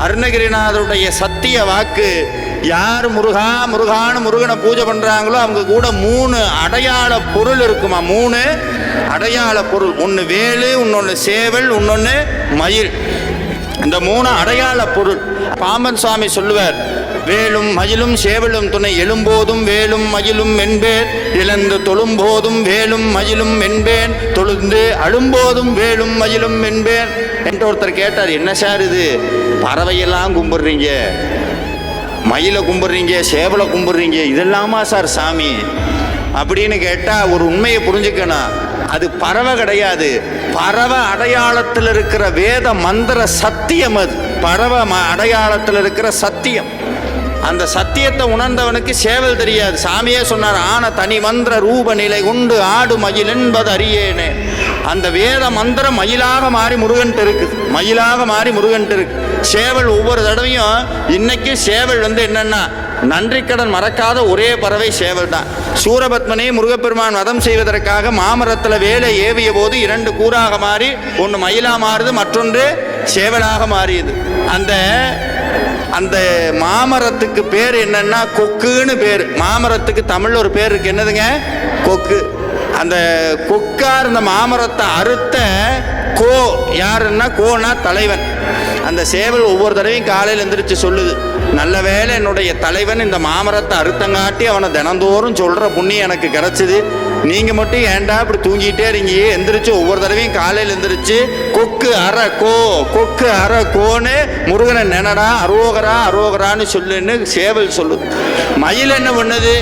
அருணகிரிநாதருடைய சத்திய வாக்கு. யார் முருகா முருகான்னு முருகனை பூஜை பண்ணுறாங்களோ அவங்க கூட 3 அடையாள பொருள் இருக்குமா. 3 அடையாள பொருள். ஒன்று வேலு, இன்னொன்று சேவல், இன்னொன்று மயில். இந்த 3 அடையாள பொருள். பாம்பன் சுவாமி சொல்லுவார், வேலும் மயிலும் சேவலும் துணை, எழும்போதும் வேலும் மயிலும் என்பேன், இழந்து தொழும்போதும் வேலும் மயிலும் என்பேன், தொழுந்து அழும்போதும் வேலும் மயிலும் என்பேன் என்று ஒருத்தர் கேட்டார். என்ன சார் இது, பறவையெல்லாம் கும்பிடுறீங்க, மயிலை கும்பிடுறீங்க, சேவலை கும்பிடுறீங்க, இதெல்லாமா சார் சாமி அப்படின்னு கேட்டால் ஒரு உண்மையை புரிஞ்சுக்கணும். அது பறவை கிடையாது, பறவை அடையாளத்தில் இருக்கிற வேத மந்திர சத்தியம். அது பறவை அடையாளத்தில் இருக்கிற சத்தியம். அந்த சத்தியத்தை உணர்ந்தவனுக்கு சேவல் தெரியாது. சாமியே சொன்னார், ஆன தனி மந்திர ரூப நிலை உண்டு ஆடு மயில் என்பது அறியேனே. அந்த வேத மந்திரம் மயிலாக மாறி முருகன்ட்டு இருக்குது, மயிலாக மாறி முருகன்ட்டு இருக்கு. சேவல் ஒவ்வொரு தடவையும், இன்னைக்கு சேவல் என்னன்னா நன்றிக்கடன் மறக்காத ஒரே பறவை சேவல் தான். சூரபத்மனை முருகப்பெருமான் வதம் செய்வதற்காக மாமரத்தில் வேலை ஏவிய போது 2 கூறாக மாறி, ஒன்று மயிலா மாறுது, மற்றொன்று சேவலாக மாறியது. அந்த மாமரத்துக்கு பேர் என்னன்னா கொக்குன்னு பேர். மாமரத்துக்கு தமிழ்ல ஒரு பேர் இருக்கு, என்னதுங்க, கொக்கு. அந்த கொக்கா இருந்த மாமரத்தை அறுத்த கோ யாருன்னா, கோனா தலைவன். அந்த சேவல் ஒவ்வொரு தடவையும் காலையில் எந்திரிச்சு சொல்லுது, நல்ல வேளை என்னுடைய தலைவன் இந்த மாமரத்தை அறுத்தங்காட்டி அவனை தினந்தோறும் சொல்கிற புண்ணியம் எனக்கு கிடச்சிது. நீங்கள் மட்டும் ஏன்டா இப்படி தூங்கிட்டே இருக்கீங்க. எந்திரிச்சு ஒவ்வொரு தடவையும் காலையில் எந்திரிச்சு கொக்கு அற கோ, கொக்கு அற கோன்னு முருகனை நினடா, அரோகரா அரோகரான்னு சொல்லுன்னு சேவல் சொல்லுது. மயில் என்ன பண்ணுது,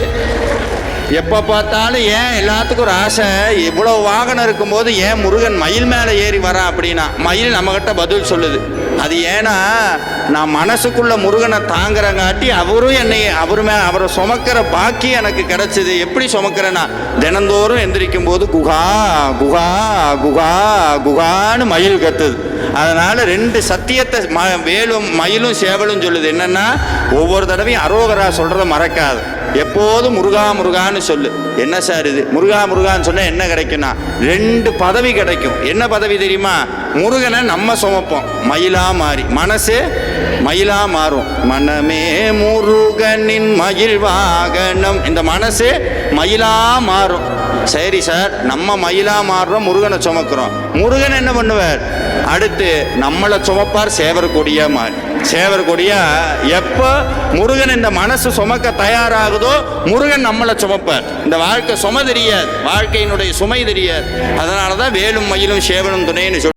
எப்போ பார்த்தாலும் ஏன் எல்லாத்துக்கும் ஒரு ஆசை, இவ்வளோ வாகனம் இருக்கும்போது ஏன் முருகன் மயில் மேலே ஏறி வரான் அப்படின்னா, மயில் நம்மகிட்ட பதில் சொல்லுது. அது ஏன்னா நான் மனசுக்குள்ள முருகனை தாங்குறங்காட்டி அவரும் என்னை அவரை சுமக்கிற பாக்கி எனக்கு கிடைச்சிது. எப்படி சுமக்கிறேன்னா, தினந்தோறும் எந்திரிக்கும் போது குகா குகா குகா குகான்னு மயில் கத்துது. அதனால 2 சத்தியத்தை வேலும் மயிலும் சேவலும் சொல்லுது. என்னன்னா, ஒவ்வொரு தடவையும் அரோகரா சொல்றத மறக்காது, எப்போதும் முருகா முருகான்னு சொல்லு. என்ன சார் இது, முருகா முருகான்னு சொன்னா என்ன கிடைக்கும்னா 2 பதவி கிடைக்கும். என்ன பதவி தெரியுமா, முருகனை நம்ம சுமப்போம், மயிலா மாறி மனசு மயிலா மாறும். மனமே முருகனின் மயில் வாகனம், இந்த மனசு மயிலா மாறும். சரி சார், நம்ம மயிலா மாறுறோம், முருகனை சுமக்கிறோம். முருகன் என்ன பண்ணுவார், அடுத்து நம்மளை சுமப்பார் சேவர் கொடியா மாறி. சேவர் கொடியா எப்போ முருகன் இந்த மனசு சுமக்க தயாராகுதோ முருகன் நம்மளை சுமப்பார். இந்த வாழ்க்கை சும தெரியாது, வாழ்க்கையினுடைய சுமை தெரியாது. அதனால தான் வேலும் மயிலும் சேவலும் துணைன்னு